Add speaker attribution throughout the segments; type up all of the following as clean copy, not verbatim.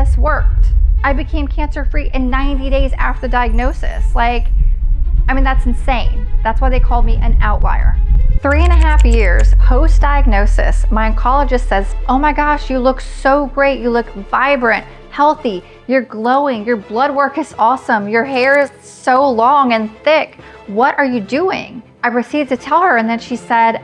Speaker 1: this worked. I became cancer-free in 90 days after the diagnosis. That's insane. That's why they called me an outlier. 3.5 years post-diagnosis, my oncologist says, oh my gosh, you look so great. You look vibrant, healthy, you're glowing, your blood work is awesome, your hair is so long and thick. What are you doing? I proceeded to tell her, and then she said,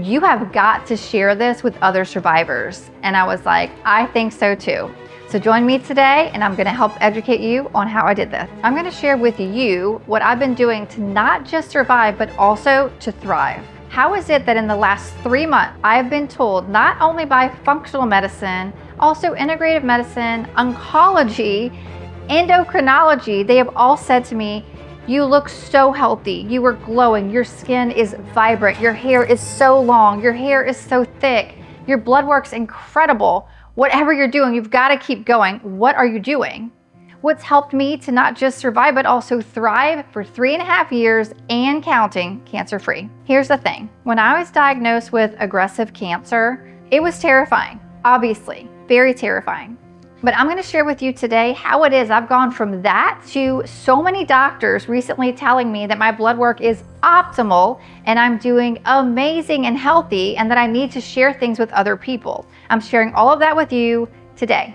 Speaker 1: you have got to share this with other survivors. And I was like, I think so too. So join me today, and I'm gonna help educate you on how I did this. I'm gonna share with you what I've been doing to not just survive, but also to thrive. How is it that in the last 3 months, I've been told not only by functional medicine, also integrative medicine, oncology, endocrinology, they have all said to me, you look so healthy, you are glowing, your skin is vibrant, your hair is so long, your hair is so thick, your blood work's incredible. Whatever you're doing, you've got to keep going. What are you doing? What's helped me to not just survive, but also thrive for 3.5 years and counting, cancer-free. Here's the thing. When I was diagnosed with aggressive cancer, it was terrifying, obviously, very terrifying. But I'm going to share with you today how it is I've gone from that to so many doctors recently telling me that my blood work is optimal and I'm doing amazing and healthy, and that I need to share things with other people. I'm sharing all of that with you today.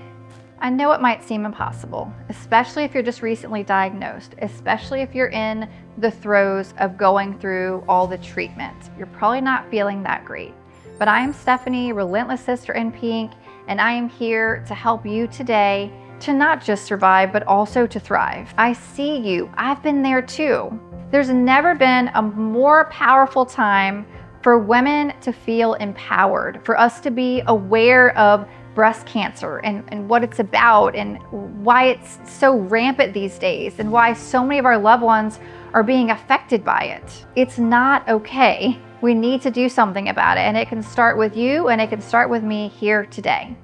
Speaker 1: I know it might seem impossible, especially if you're just recently diagnosed, especially if you're in the throes of going through all the treatment. You're probably not feeling that great. But I am Stephanie, Relentless Sister in Pink, and I am here to help you today to not just survive, but also to thrive. I see you. I've been there too. There's never been a more powerful time for women to feel empowered, for us to be aware of breast cancer and what it's about and why it's so rampant these days and why so many of our loved ones are being affected by it. It's not okay. We need to do something about it, and it can start with you and it can start with me here today.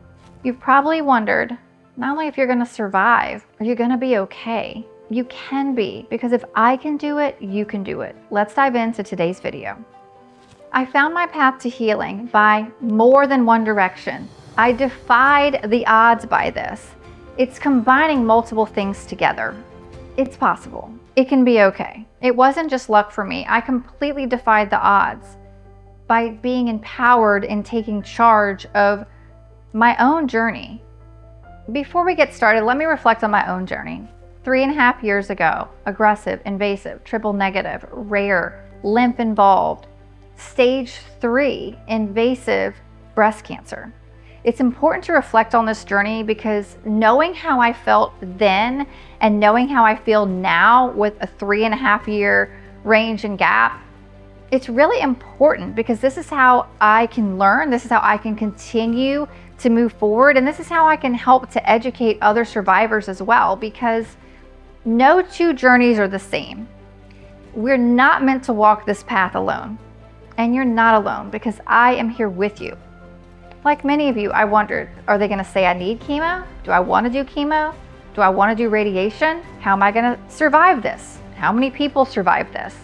Speaker 1: You've probably wondered, not only if you're gonna survive, are you gonna be okay? You can be, because if I can do it, you can do it. Let's dive into today's video. I found my path to healing by more than one direction. I defied the odds by this. It's combining multiple things together. It's possible. It can be okay. It wasn't just luck for me. I completely defied the odds by being empowered and taking charge of my own journey. Before we get started, let me reflect on my own journey. 3.5 years ago, aggressive, invasive, triple negative, rare, lymph involved, stage 3 invasive breast cancer. It's important to reflect on this journey because knowing how I felt then and knowing how I feel now with a 3.5 year range and gap, it's really important because this is how I can learn, this is how I can continue to move forward, and this is how I can help to educate other survivors as well, because no two journeys are the same. We're not meant to walk this path alone, and you're not alone because I am here with you. Like many of you, I wondered, are they gonna say I need chemo? Do I wanna do chemo? Do I wanna do radiation? How am I gonna survive this? How many people survive this?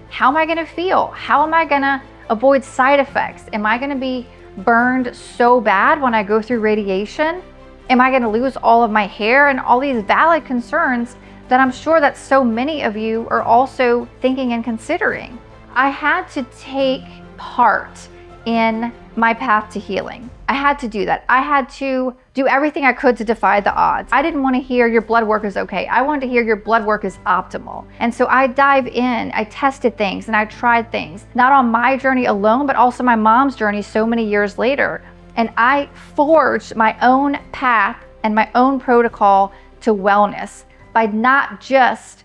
Speaker 1: How am I gonna feel? How am I gonna avoid side effects? Am I gonna be burned so bad when I go through radiation? Am I gonna lose all of my hair? And all these valid concerns that I'm sure that so many of you are also thinking and considering. I had to take part in my path to healing. I had to do that. I had to do everything I could to defy the odds. I didn't want to hear your blood work is okay. I wanted to hear your blood work is optimal. And so I dive in, I tested things and I tried things, not on my journey alone, but also my mom's journey so many years later. And I forged my own path and my own protocol to wellness by not just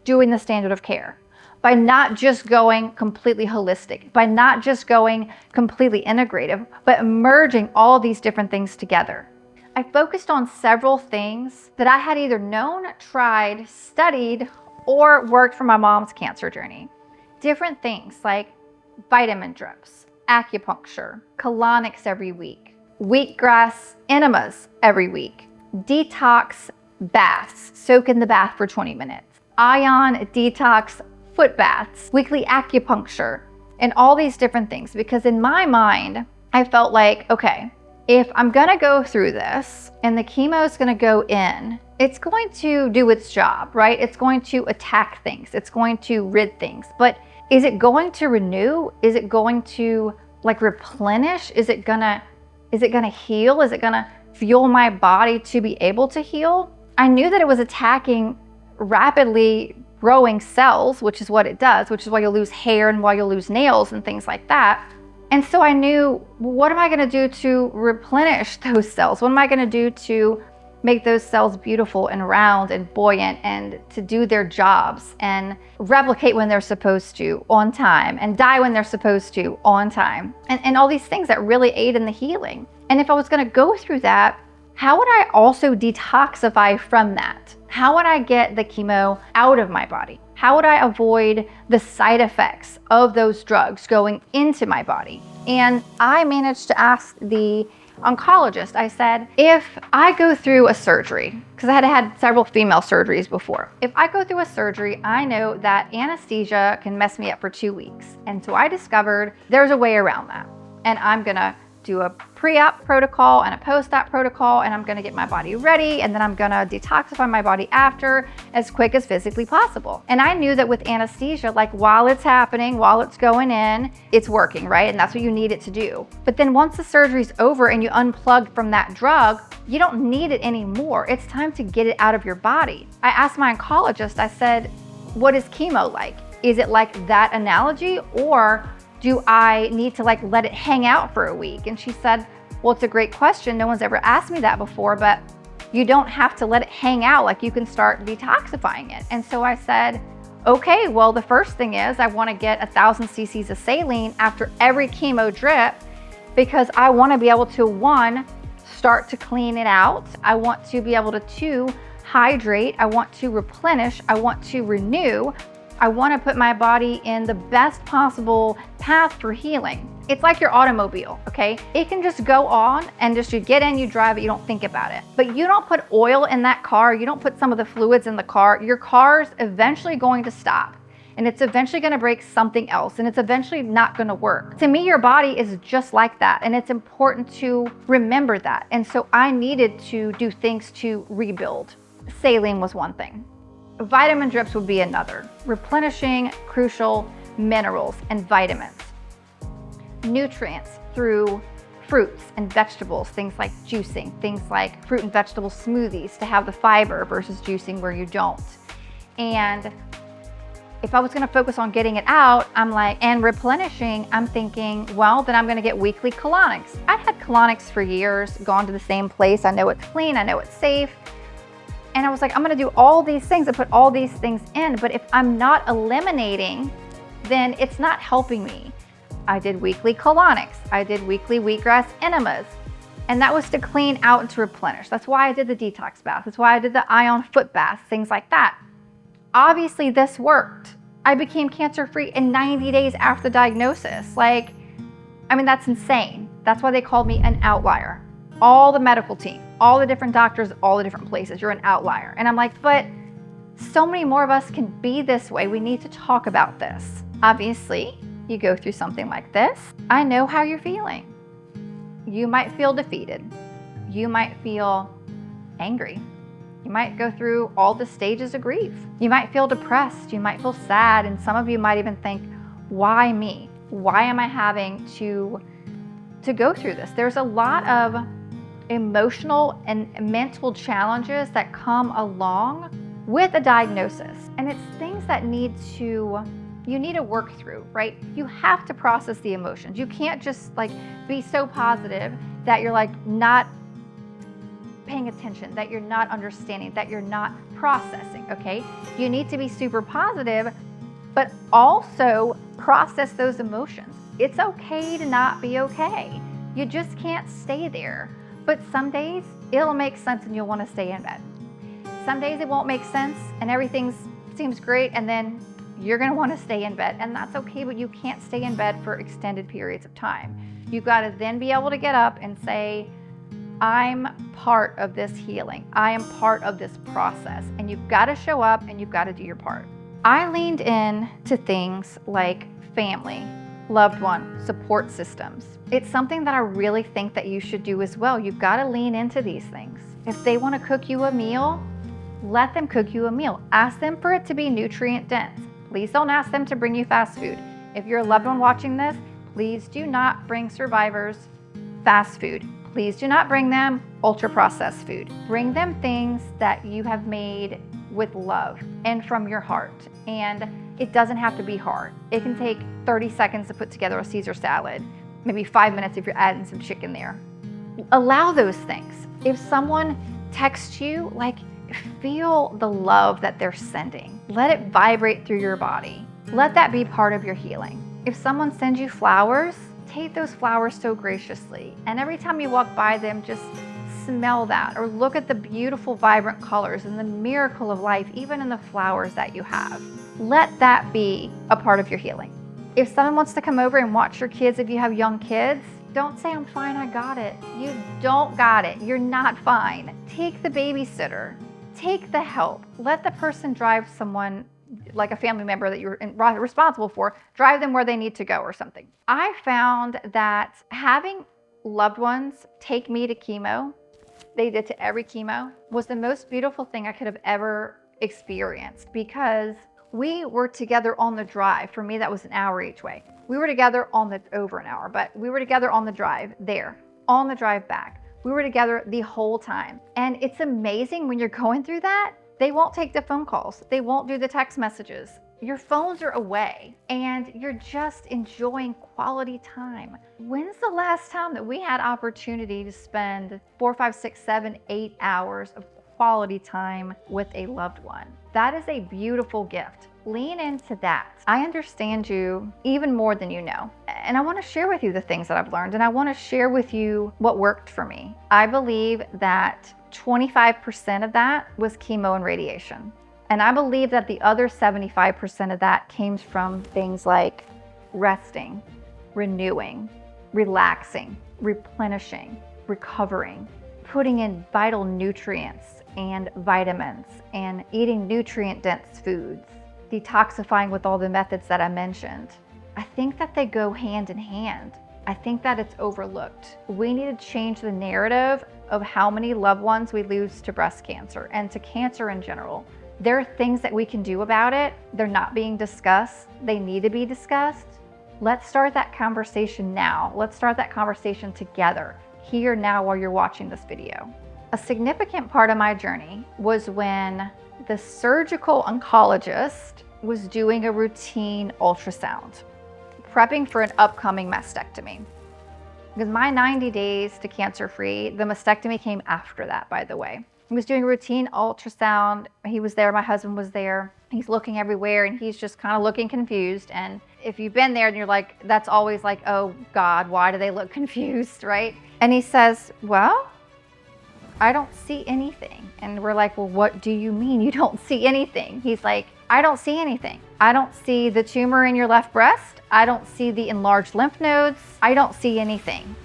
Speaker 1: doing the standard of care, by not just going completely holistic, by not just going completely integrative, but merging all these different things together. I focused on several things that I had either known, tried, studied, or worked for my mom's cancer journey. Different things like vitamin drips, acupuncture, colonics every week, wheatgrass enemas every week, detox baths, soak in the bath for 20 minutes, ion detox foot baths, weekly acupuncture, and all these different things. Because in my mind, I felt like, okay, if I'm gonna go through this and the chemo is gonna go in, it's going to do its job, right? It's going to attack things. It's going to rid things. But is it going to renew? Is it going to like replenish? Is it gonna heal? Is it gonna fuel my body to be able to heal? I knew that it was attacking rapidly growing cells, which is what it does, which is why you'll lose hair and why you'll lose nails and things like that. And so I knew, what am I gonna do to replenish those cells? What am I gonna do to make those cells beautiful and round and buoyant and to do their jobs and replicate when they're supposed to on time and die when they're supposed to on time and all these things that really aid in the healing. And if I was gonna go through that, how would I also detoxify from that? How would I get the chemo out of my body? How would I avoid the side effects of those drugs going into my body? And I managed to ask the oncologist, I said, if I go through a surgery, because I had had several female surgeries before, if I go through a surgery, I know that anesthesia can mess me up for 2 weeks. And so I discovered there's a way around that. And I'm gonna do a pre-op protocol and a post-op protocol, and I'm gonna get my body ready, and then I'm gonna detoxify my body after as quick as physically possible. And I knew that with anesthesia, like while it's happening, while it's going in, it's working, right? And that's what you need it to do. But then once the surgery's over and you unplug from that drug, you don't need it anymore. It's time to get it out of your body. I asked my oncologist, I said, what is chemo like? Is it like that analogy, or do I need to like let it hang out for a week? And she said, well, it's a great question. No one's ever asked me that before, but you don't have to let it hang out. Like you can start detoxifying it. And so I said, okay, well, the first thing is I want to get 1,000 cc's of saline after every chemo drip, because I want to be able to, 1, start to clean it out. I want to be able to 2, hydrate. I want to replenish. I want to renew. I want to put my body in the best possible path for healing. It's like your automobile, okay? It can just go on and just you get in, you drive it, you don't think about it. But you don't put oil in that car, you don't put some of the fluids in the car, your car's eventually going to stop. And it's eventually gonna break something else, and it's eventually not gonna work. To me, your body is just like that, and it's important to remember that. And so I needed to do things to rebuild. Saline was one thing. Vitamin drips would be another. Replenishing crucial minerals and vitamins. Nutrients through fruits and vegetables, things like juicing, things like fruit and vegetable smoothies to have the fiber versus juicing where you don't. And if I was gonna focus on getting it out, and replenishing, I'm thinking, well, then I'm gonna get weekly colonics. I've had colonics for years, gone to the same place. I know it's clean, I know it's safe. And I was like, I'm gonna do all these things and put all these things in, but if I'm not eliminating, then it's not helping me. I did weekly colonics. I did weekly wheatgrass enemas. And that was to clean out and to replenish. That's why I did the detox bath. That's why I did the ion foot bath, things like that. Obviously this worked. I became cancer-free in 90 days after the diagnosis. That's insane. That's why they called me an outlier. All the medical team, all the different doctors, all the different places, you're an outlier. And I'm like, but so many more of us can be this way. We need to talk about this. Obviously, you go through something like this. I know how you're feeling. You might feel defeated. You might feel angry. You might go through all the stages of grief. You might feel depressed. You might feel sad. And some of you might even think, why me? Why am I having to go through this? There's a lot of emotional and mental challenges that come along with a diagnosis. And it's things that you need to work through, right? You have to process the emotions. You can't just be so positive that you're not paying attention, that you're not understanding, that you're not processing, okay? You need to be super positive, but also process those emotions. It's okay to not be okay. You just can't stay there. But some days it'll make sense and you'll want to stay in bed. Some days it won't make sense and everything seems great, and then you're going to want to stay in bed, and that's okay, but you can't stay in bed for extended periods of time. You've got to then be able to get up and say, I'm part of this healing. I am part of this process, and you've got to show up and you've got to do your part. I leaned in to things like family, Loved one support systems. It's something that I really think that you should do as well. You've got to lean into these things. If they want to cook you a meal, let them cook you a meal. Ask them for it to be nutrient dense. Please don't ask them to bring you fast food. If you're a loved one watching this, please do not bring survivors fast food. Please do not bring them ultra processed food. Bring them things that you have made with love and from your heart. And it doesn't have to be hard. It can take 30 seconds to put together a Caesar salad, maybe 5 minutes if you're adding some chicken there. Allow those things. If someone texts you, like, feel the love that they're sending. Let it vibrate through your body. Let that be part of your healing. If someone sends you flowers, take those flowers so graciously. And every time you walk by them, just smell that, or look at the beautiful, vibrant colors and the miracle of life, even in the flowers that you have. Let that be a part of your healing. If someone wants to come over and watch your kids, if you have young kids, don't say, I'm fine, I got it. You don't got it. You're not fine. Take the babysitter. Take the help. Let the person drive someone, like a family member that you're responsible for, drive them where they need to go or something. I found that having loved ones take me to chemo, they did to every chemo, was the most beautiful thing I could have ever experienced, because we were together on the drive. For me, that was an hour each way. We were together over an hour, but we were together on the drive there, on the drive back. We were together the whole time. And it's amazing when you're going through that, they won't take the phone calls. They won't do the text messages. Your phones are away and you're just enjoying quality time. When's the last time that we had opportunity to spend 4, 5, 6, 7, 8 hours of quality time with a loved one? That is a beautiful gift. Lean into that. I understand you even more than you know. And I want to share with you the things that I've learned, and I want to share with you what worked for me. I believe that 25% of that was chemo and radiation. And I believe that the other 75% of that came from things like resting, renewing, relaxing, replenishing, recovering, putting in vital nutrients and vitamins, and eating nutrient-dense foods, detoxifying with all the methods that I mentioned. I think that they go hand in hand. I think that it's overlooked. We need to change the narrative of how many loved ones we lose to breast cancer and to cancer in general. There are things that we can do about it. They're not being discussed. They need to be discussed. Let's start that conversation now. Let's start that conversation together, here now, while you're watching this video. A significant part of my journey was when the surgical oncologist was doing a routine ultrasound, prepping for an upcoming mastectomy. Because my 90 days to cancer-free, the mastectomy came after that, by the way. He was doing a routine ultrasound. He was there, my husband was there. He's looking everywhere and he's just kind of looking confused. And if you've been there and you're like, that's always like, oh God, why do they look confused, right? And he says, well, I don't see anything. And we're like, well, what do you mean you don't see anything? He's like, I don't see anything. I don't see the tumor in your left breast. I don't see the enlarged lymph nodes. I don't see anything.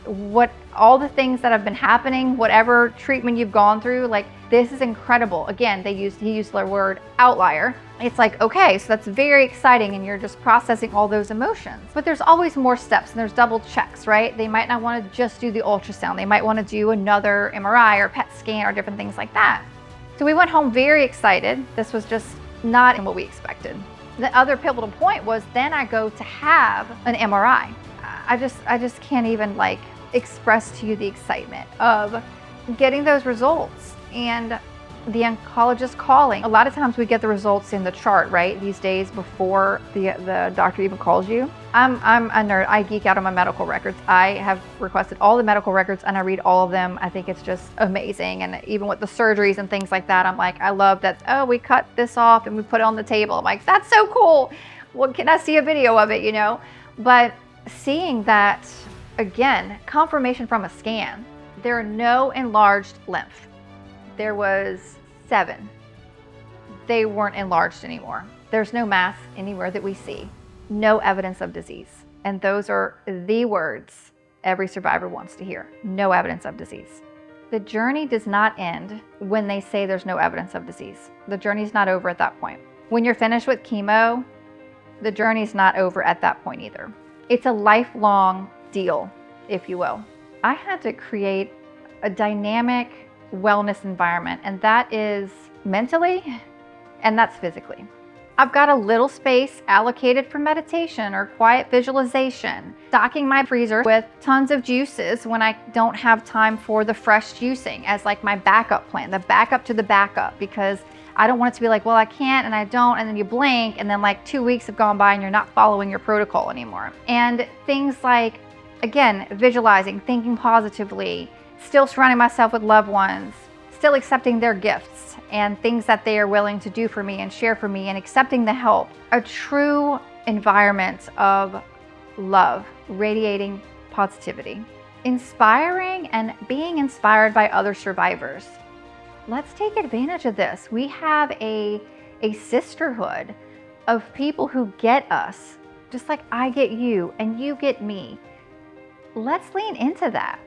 Speaker 1: All the things that have been happening, whatever treatment you've gone through, like, this is incredible. Again, he used the word outlier. It's like, okay, so that's very exciting and you're just processing all those emotions. But there's always more steps and there's double checks, right? They might not want to just do the ultrasound. They might want to do another MRI or PET scan or different things like that. So we went home very excited. This was just not in what we expected. The other pivotal point was then I go to have an MRI. I just can't even like express to you the excitement of getting those results and the oncologist calling. A lot of times we get the results in the chart, right? These days before the doctor even calls you. I'm a nerd. I geek out on my medical records. I have requested all the medical records and I read all of them. I think it's just amazing. And even with the surgeries and things like that, I'm like, I love that, oh, we cut this off and we put it on the table. I'm like, that's so cool. Well, can I see a video of it, you know? But seeing that, again, confirmation from a scan, there are no enlarged lymph. There was 7. They weren't enlarged anymore. There's no mass anywhere that we see. No evidence of disease. And those are the words every survivor wants to hear. No evidence of disease. The journey does not end when they say there's no evidence of disease. The journey's not over at that point. When you're finished with chemo, the journey's not over at that point either. It's a lifelong deal, if you will. I had to create a dynamic wellness environment, and that is mentally and that's physically. I've got a little space allocated for meditation or quiet visualization, stocking my freezer with tons of juices when I don't have time for the fresh juicing as like my backup plan, the backup to the backup, because I don't want it to be like, well, I can't and I don't, and then you blink and then like 2 weeks have gone by and you're not following your protocol anymore. And things like, again, visualizing, thinking positively, still surrounding myself with loved ones, still accepting their gifts and things that they are willing to do for me and share for me, and accepting the help. A true environment of love, radiating positivity, inspiring and being inspired by other survivors. Let's take advantage of this. We have a sisterhood of people who get us, just like I get you and you get me. Let's lean into that.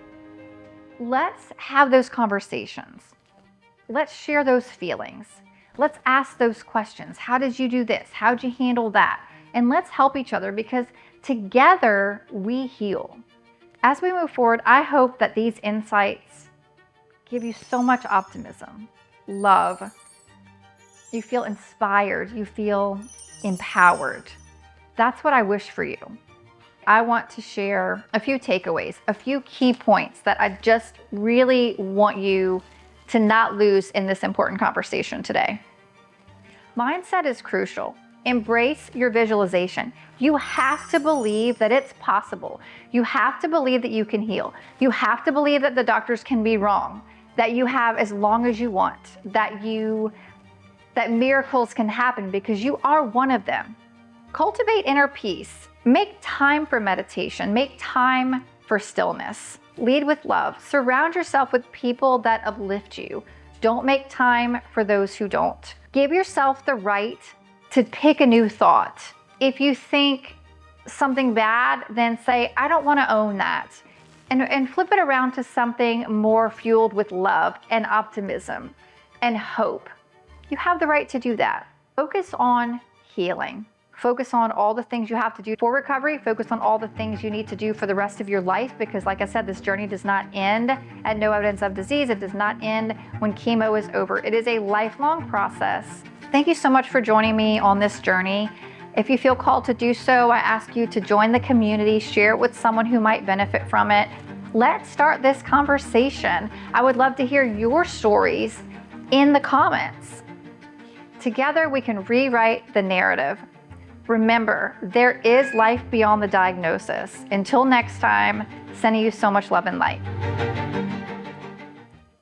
Speaker 1: Let's have those conversations. Let's share those feelings. Let's ask those questions. How did you do this? How'd you handle that? And let's help each other, because together we heal. As we move forward, I hope that these insights give you so much optimism, love. You feel inspired. You feel empowered. That's what I wish for you. I want to share a few takeaways, a few key points that I just really want you to not lose in this important conversation today. Mindset is crucial. Embrace your visualization. You have to believe that it's possible. You have to believe that you can heal. You have to believe that the doctors can be wrong, that you have as long as you want, that miracles can happen, because you are one of them. Cultivate inner peace. Make time for meditation. Make time for stillness. Lead with love. Surround yourself with people that uplift you. Don't make time for those who don't. Give yourself the right to pick a new thought. If you think something bad, then say, I don't want to own that. And flip it around to something more fueled with love and optimism and hope. You have the right to do that. Focus on healing. Focus on all the things you have to do for recovery. Focus on all the things you need to do for the rest of your life, because like I said, this journey does not end at no evidence of disease. It does not end when chemo is over. It is a lifelong process. Thank you so much for joining me on this journey. If you feel called to do so, I ask you to join the community, share it with someone who might benefit from it. Let's start this conversation. I would love to hear your stories in the comments. Together we can rewrite the narrative. Remember, there is life beyond the diagnosis. Until next time, sending you so much love and light.